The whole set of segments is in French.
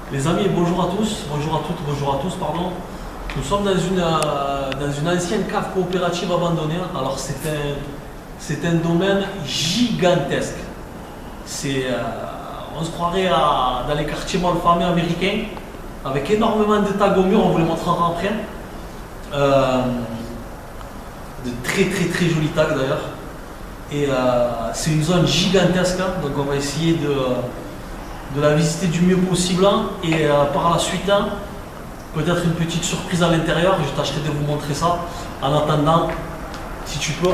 Les amis, bonjour à tous, bonjour à toutes, bonjour à tous, pardon. Nous sommes dans une ancienne cave coopérative abandonnée. Alors c'est un domaine gigantesque. On se croirait dans les quartiers malfamés américains, avec énormément de tags au mur, on vous les montrera après. De très très très jolis tags d'ailleurs. Et c'est une zone gigantesque, hein, donc on va essayer de la visiter du mieux possible, hein, et par la suite, hein, peut-être une petite surprise à l'intérieur. Je tâcherai de vous montrer ça. En attendant, si tu peux.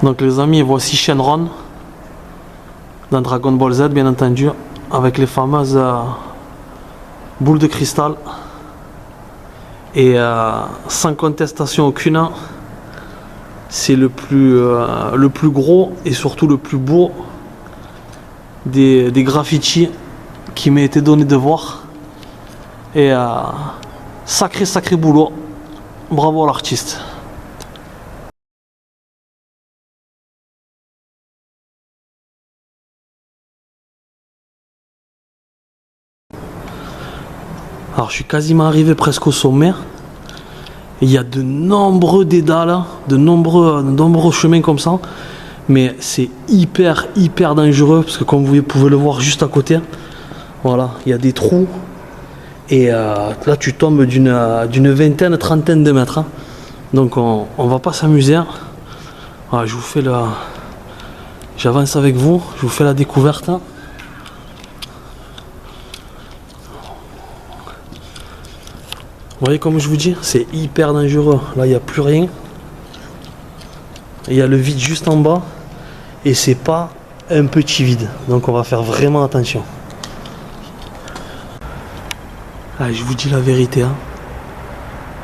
Donc les amis, voici Shenron dans Dragon Ball Z, bien entendu, avec les fameuses boules de cristal. Et sans contestation aucune, c'est le plus gros et surtout le plus beau des graffitis qui m'a été donné de voir. Et sacré boulot, bravo à l'artiste. Alors je suis quasiment arrivé presque au sommet. Il y a de nombreux dédales, de nombreux chemins comme ça. Mais c'est hyper dangereux parce que comme vous pouvez le voir juste à côté, voilà, il y a des trous. Et là tu tombes d'une vingtaine, trentaine de mètres, hein. Donc on va pas s'amuser. Voilà, j'avance avec vous, je vous fais la découverte. Vous voyez, comme je vous dis, c'est hyper dangereux. Là, il n'y a plus rien. Il y a le vide juste en bas. Et c'est pas un petit vide. Donc on va faire vraiment attention. Ah, je vous dis la vérité, hein.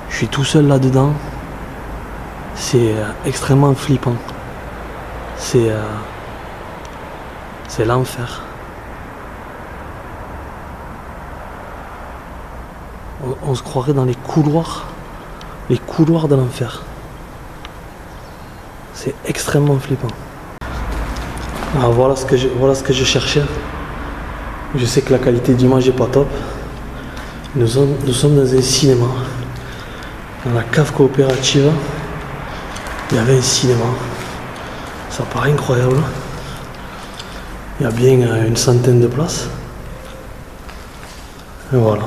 Je suis tout seul là-dedans. C'est extrêmement flippant. C'est l'enfer. On se croirait dans les couloirs de l'enfer. C'est extrêmement flippant. Alors voilà ce que je cherchais. Je sais que la qualité d'image est pas top. Nous sommes dans un cinéma. Dans la cave coopérative, il y avait un cinéma. Ça paraît incroyable. Il y a bien une centaine de places. Et voilà.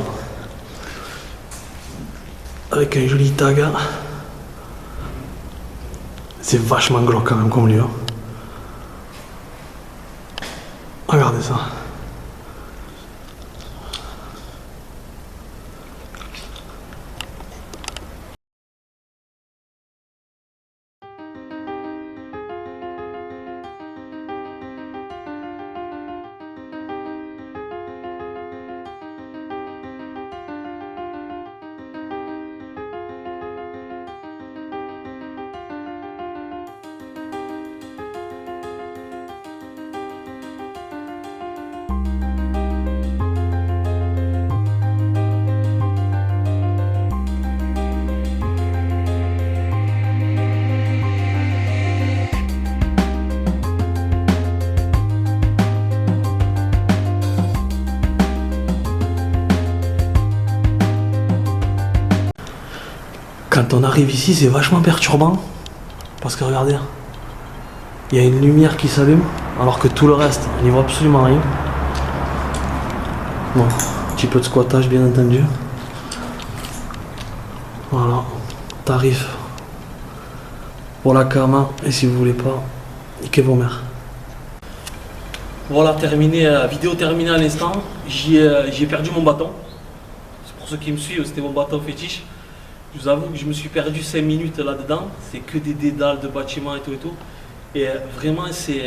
Avec un joli tag. C'est vachement glauque quand même comme lieu. Regardez ça. Quand on arrive ici, c'est vachement perturbant. Parce que regardez, Il y a une lumière qui s'allume, alors que tout le reste, on n'y voit absolument rien. Bon, un petit peu de squattage bien entendu. Voilà, tarif pour la cama, et si vous voulez pas, niquez vos mères. Voilà, terminé, vidéo terminée à l'instant. J'ai perdu mon bâton. C'est pour ceux qui me suivent, c'était mon bâton fétiche. Je vous avoue que je me suis perdu 5 minutes là-dedans. C'est que des dédales de bâtiments et tout et tout. Et vraiment, c'est...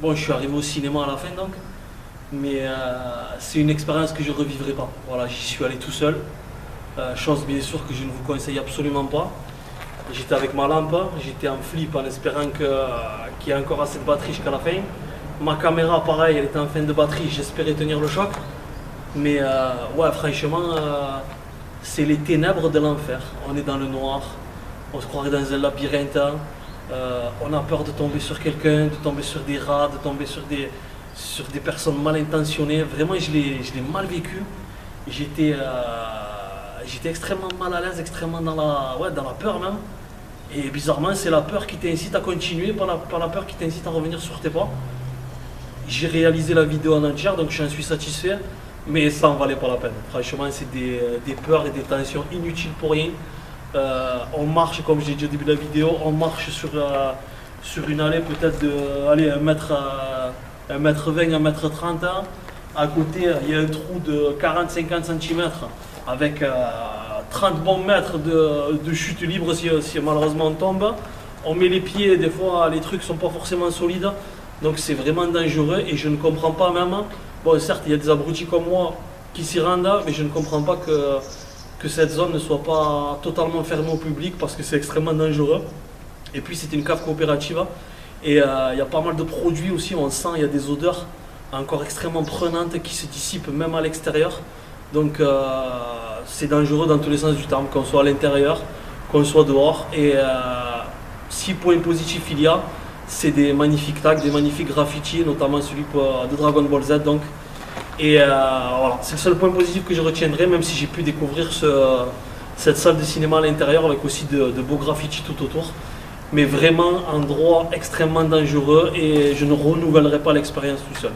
bon, je suis arrivé au cinéma à la fin donc. Mais c'est une expérience que je ne revivrai pas. Voilà, j'y suis allé tout seul. Chose bien sûr que je ne vous conseille absolument pas. J'étais avec ma lampe, j'étais en flip en espérant qu'il y ait encore assez de batterie jusqu'à la fin. Ma caméra, pareil, elle était en fin de batterie, j'espérais tenir le choc. Mais ouais, franchement, c'est les ténèbres de l'enfer. On est dans le noir, on se croirait dans un labyrinthe. On a peur de tomber sur quelqu'un, de tomber sur des rats, de tomber sur des personnes mal intentionnées. Vraiment, je l'ai mal vécu. J'étais extrêmement mal à l'aise, extrêmement dans la peur même. Et bizarrement, c'est la peur qui t'incite à continuer, pas la peur qui t'incite à revenir sur tes pas. J'ai réalisé la vidéo en entière, donc j'en suis satisfait, mais ça en valait pas la peine. Franchement, c'est des peurs et des tensions inutiles pour rien. On marche, comme j'ai dit au début de la vidéo, on marche sur une allée peut-être de 1 mètre 20, 1 mètre 30. À côté, il y a un trou de 40-50 cm avec 30 bons mètres de chute libre si malheureusement on tombe. On met les pieds, des fois les trucs sont pas forcément solides. Donc c'est vraiment dangereux et je ne comprends pas même, bon certes il y a des abrutis comme moi qui s'y rendent, mais je ne comprends pas que cette zone ne soit pas totalement fermée au public parce que c'est extrêmement dangereux. Et puis c'est une cave coopérative et il y a pas mal de produits aussi, on sent, il y a des odeurs encore extrêmement prenantes qui se dissipent même à l'extérieur. Donc c'est dangereux dans tous les sens du terme, qu'on soit à l'intérieur, qu'on soit dehors. Et 6 points positifs il y a. C'est des magnifiques tags, des magnifiques graffitis, notamment celui de Dragon Ball Z. Donc. Et voilà, c'est le seul point positif que je retiendrai, même si j'ai pu découvrir cette salle de cinéma à l'intérieur avec aussi de beaux graffitis tout autour. Mais vraiment, endroit extrêmement dangereux et je ne renouvellerai pas l'expérience tout seul.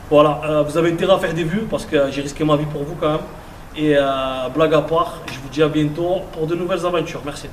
Voilà, vous avez intérêt à faire des vues parce que j'ai risqué ma vie pour vous quand même. Et blague à part, je vous dis à bientôt pour de nouvelles aventures. Merci.